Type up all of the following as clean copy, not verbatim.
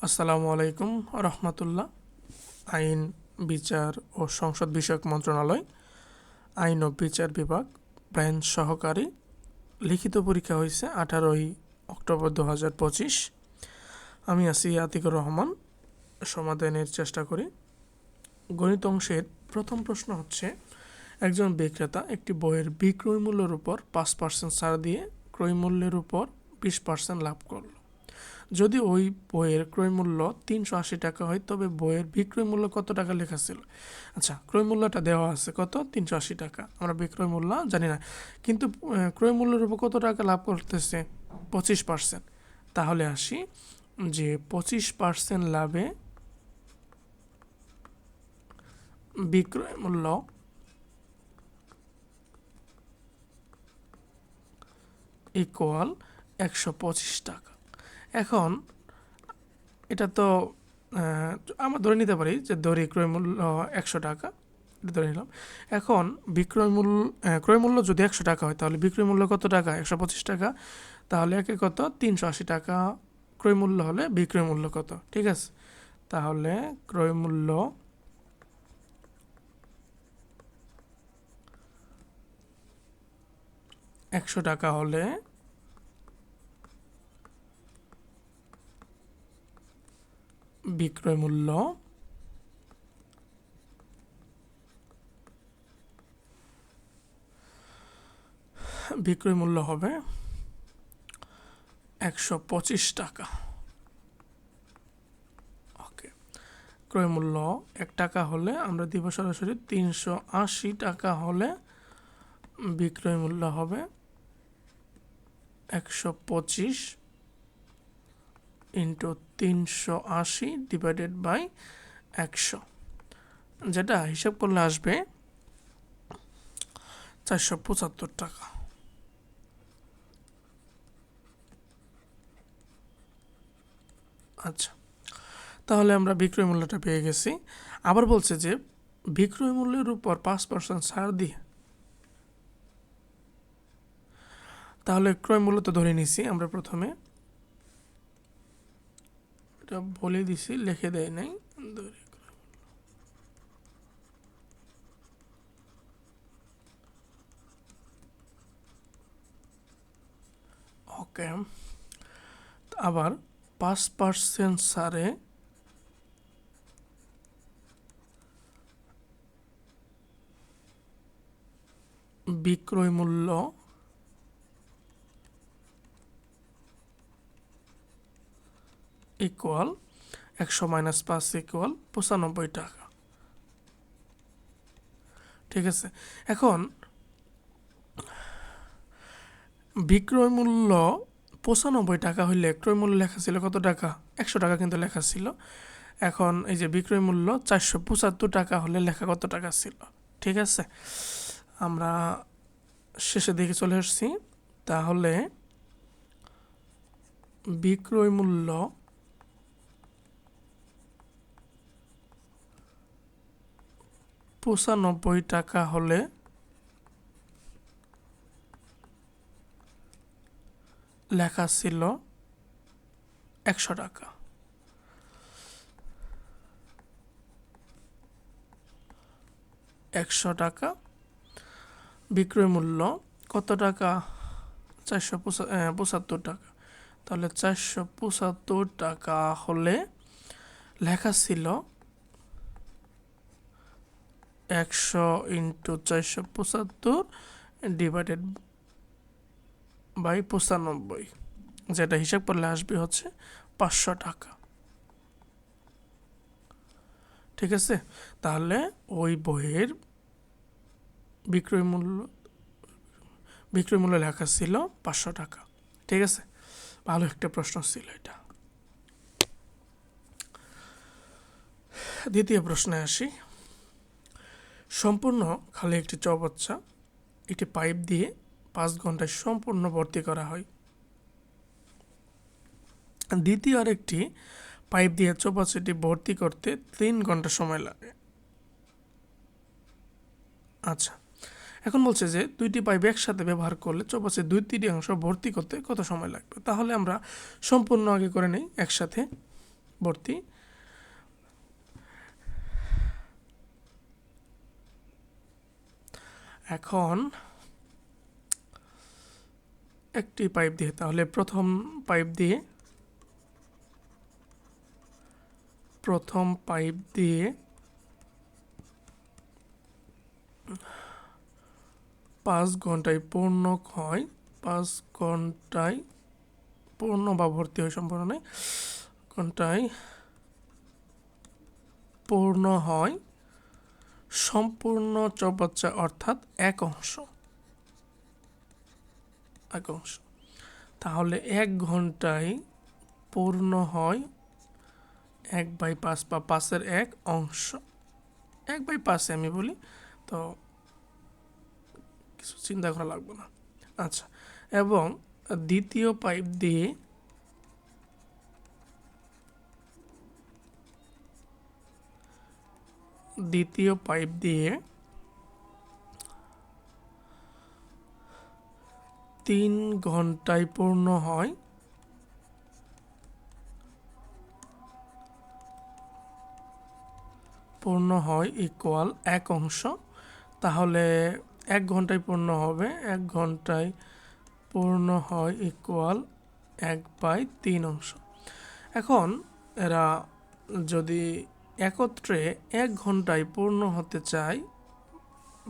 আসসালামু আলাইকুম রহমতুল্লাহ। আইন, বিচার ও সংসদ বিষয়ক মন্ত্রণালয়, আইন ও বিচার বিভাগ, ব্রাঞ্চ সহকারী। লিখিত পরীক্ষা হয়েছে 18ই অক্টোবর 2025। আমি আছি আতিকুর রহমান, সমাধানের চেষ্টা করি। গণিত অংশের প্রথম প্রশ্ন হচ্ছে, একজন বিক্রেতা একটি বইয়ের বিক্রয় মূল্যের উপর 5% ছাড় দিয়ে ক্রয় মূল্যের উপর 20% লাভ করল। যদি ওই বইয়ের ক্রয় মূল্য 380 টাকা হয়, তবে বইয়ের বিক্রয় মূল্য কত টাকা লেখা ছিল? আচ্ছা, ক্রয় মূল্যটা দেওয়া আছে কত? 380 টাকা। আমরা বিক্রয় মূল্য জানি না, কিন্তু ক্রয় মূল্যের উপর কত টাকা লাভ করতেছে? 25%। তাহলে আসি যে 25% লাভে বিক্রয় মূল্য ইকুয়াল 125 টাকা। এখন এটা তো আমরা ধরে নিতে পারি যে ক্রয় মূল্য 100 টাকা, এটা ধরে নিলাম। এখন ক্রয় মূল্য যদি 100 টাকা হয়, তাহলে বিক্রয় মূল্য কত টাকা? 125 টাকা। তাহলে একে কত? 380 টাকা ক্রয় মূল্য হলে বিক্রয় মূল্য কত? ঠিক আছে, তাহলে ক্রয় মূল্য একশো টাকা হলে বিক্রয় মূল্য হবে 125 টাকা। ওকে, ক্রয় মূল্য 1 টাকা হলে আমরা দিব সরাসরি 380 টাকা হলে বিক্রয় মূল্য হবে 125 ইন্টু 380 ডিভাইডেড বাই 100, যেটা হিসাব করলে আসবে 475 টাকা। আচ্ছা, তাহলে আমরা বিক্রয় মূল্যটা পেয়ে গেছি। আবার বলছে যে বিক্রয় মূল্যের উপর 5% ছাড় দিয়ে, তাহলে ক্রয় মূল্য তো ধরে নিছি আমরা, প্রথমে এটা বলে দিছি, লিখে দেয় নাই। ওকে, আবার 5% ছাড়ে বিক্রয় মূল্য ইকুয়াল 100 মাইনাস 5 ইকুয়াল 95 টাকা। ঠিক আছে, এখন বিক্রয় মূল্য 95 টাকা হইলে ক্রয় মূল্য লেখা ছিল কত টাকা? 100 টাকা কিন্তু লেখা ছিল। এখন এই যে বিক্রয় মূল্য 475 টাকা হলে লেখা কত টাকা ছিল? ঠিক আছে, আমরা শেষের দিকে চলে আসছি। তাহলে বিক্রয় মূল্য পঁচানব্বই টাকা হলে লেখা ছিল 100 টাকা। বিক্রয় মূল্য কত টাকা? 475 টাকা। তাহলে 475 টাকা হলে লেখা ছিল 100 ইন্টু 475 ডিভাইডেড বাই 95, যেটা হিসাব করলে আসবে হচ্ছে 500 টাকা। ঠিক আছে, তাহলে ওই বইয়ের বিক্রয় মূল্য লেখা ছিল 500 টাকা। ঠিক আছে, ভালো একটা প্রশ্ন ছিল এটা। দ্বিতীয় প্রশ্নে আসি। সম্পূর্ণ খালি একটি চৌবাচ্চা একটি পাইপ দিয়ে 5 ঘন্টায় সম্পূর্ণ ভর্তি করা হয়। দ্বিতীয় আরেকটি পাইপ দিয়ে চৌবাচ্চাটি ভর্তি করতে 3 ঘন্টা সময় লাগে। আচ্ছা, এখন বলছে যে দুইটি পাইপ একসাথে ব্যবহার করলে চৌবাচ্চার 2/3 অংশ ভর্তি করতে কত সময় লাগবে? তাহলে আমরা সম্পূর্ণ আগে করে নেই একসাথে। ভর্তি। এখন একটি পাইপ দিয়ে, তাহলে প্রথম পাইপ দিয়ে 5 ঘন্টায় পূর্ণ হয়, 5 ঘন্টায় পূর্ণ বা ভর্তি হয়, সম্পূর্ণ নয়, ঘন্টায় পূর্ণ হয় সম্পূর্ণ চৌবাচ্চা, অর্থাৎ এক অংশ। তাহলে 1 ঘন্টায় পূর্ণ হয় 1/5 বা 5-এর 1 অংশ, 1/5 আমি বলি, তো কিছু চিন্তা করা লাগবে না। আচ্ছা, এবং দ্বিতীয় পাইপ দিয়ে 3 ঘন্টায় পূর্ণ হয় ইকুয়াল 1 অংশ। তাহলে 1 ঘন্টায় পূর্ণ হবে, 1 ঘন্টায় পূর্ণ হয় ইকুয়াল 1/3 অংশ। এখন এরা যদি একত্রে 1 ঘন্টায় পূর্ণ হতে চায়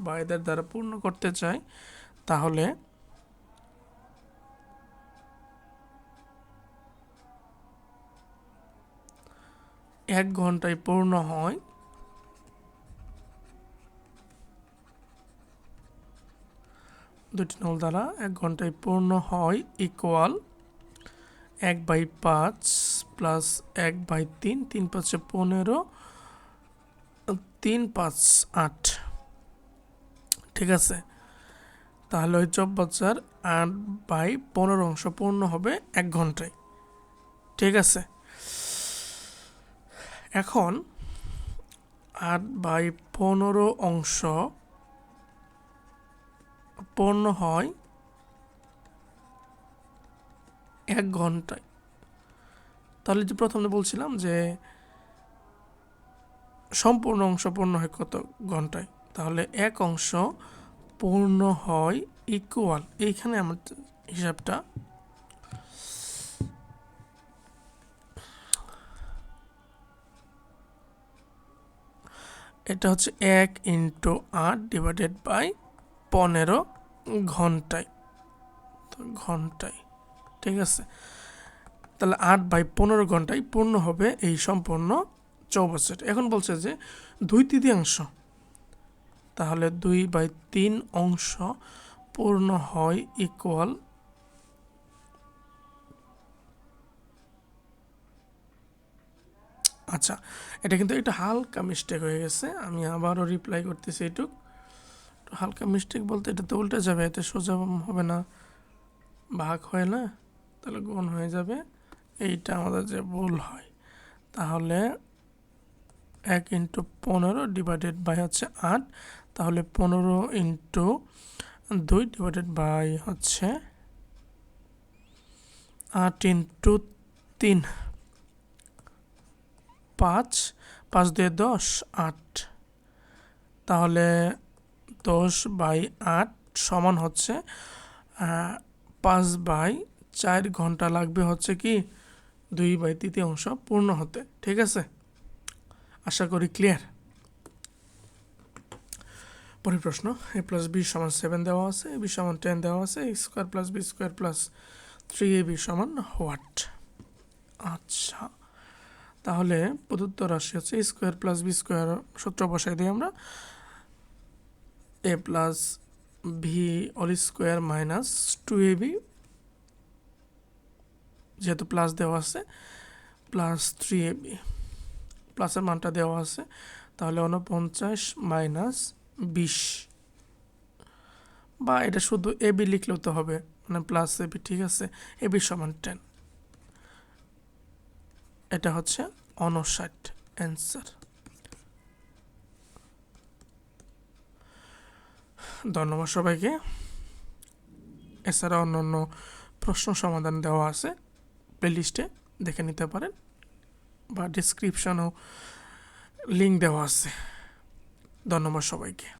বা এদের দ্বারা পূর্ণ করতে চায়, তাহলে এক ঘন্টায় পূর্ণ হয় দুটি নল দ্বারা 1 ঘন্টায় পূর্ণ হয় ইকুয়াল 1/5 প্লাস 1/3, 3 × 5 = 15, 3 × 5 = 8। ঠিক আছে, তাহলে ওই চৌবাচ্চার 8/15 অংশ পূর্ণ হবে 1 ঘন্টায়। ঠিক আছে, এখন 8/15 অংশ পূর্ণ হয় 1 ঘন্টায়। তাহলে যে প্রথমে বলছিলাম যে সম্পূর্ণ অংশ পূর্ণ হয় কত ঘন্টায়, তাহলে 1 অংশ পূর্ণ হয় ইকুয়াল, এইখানে আমার হিসাবটা এটা হচ্ছে 1 × 8 / 15 ঘন্টায়, তো ঘন্টায়। ঠিক আছে, তাহলে 8/15 ঘন্টায় পূর্ণ হবে এই সম্পূর্ণ চৌবাচ্চাটা। এখন বলছে যে 2/3, তাহলে 2/3 অংশ পূর্ণ হয় ইকুয়াল, আচ্ছা এটা কিন্তু একটা হালকা মিস্টেক হয়ে গেছে, আমি আবারও রিপ্লাই করতেছি। এটুক হালকা মিস্টেক বলতে এটা তো উল্টে যাবে, এতে সোজা হবে না, ভাগ হয় না, তাহলে গুণ হয়ে যাবে, এইটা আমাদের যে ভুল হয়। তাহলে 1 × 15 / হচ্ছে 8, তাহলে 15 × 2 / হচ্ছে 8 × 3, 5, 5 × 2 = 10, 8। তাহলে 10/8 সমান হচ্ছে 5/4 ঘন্টা লাগবে হচ্ছে কি 2/3 অংশ পূর্ণ হতে। ঠিক আছে, আশা করি ক্লিয়ার। পরের প্রশ্ন, a + b = 7 দেওয়া আছে, ab = 10 দেওয়া আছে, a² + b² + 3ab = হোয়াট? আচ্ছা, তাহলে প্রদত্ত রাশি হচ্ছে a² + b² সূত্র বসাই দিই আমরা, a + b² - 2ab, যেহেতু প্লাস দেওয়া আছে, প্লাস 3ab, প্লাসের মানটা দেওয়া আছে, তাহলে 49 - 20, বা এটা শুধু ab লিখলেও তো হবে, মানে প্লাস ab। ঠিক আছে, ab = 10, এটা হচ্ছে 59 অ্যান্সার। ধন্যবাদ সবাইকে। এছাড়া অন্যান্য প্রশ্ন সমাধান দেওয়া আছে, প্লেলিস্টে দেখে নিতে পারেন। বা ডিসক্রিপশনেও লিঙ্ক দেওয়া আছে। ধন্যবাদ সবাইকে।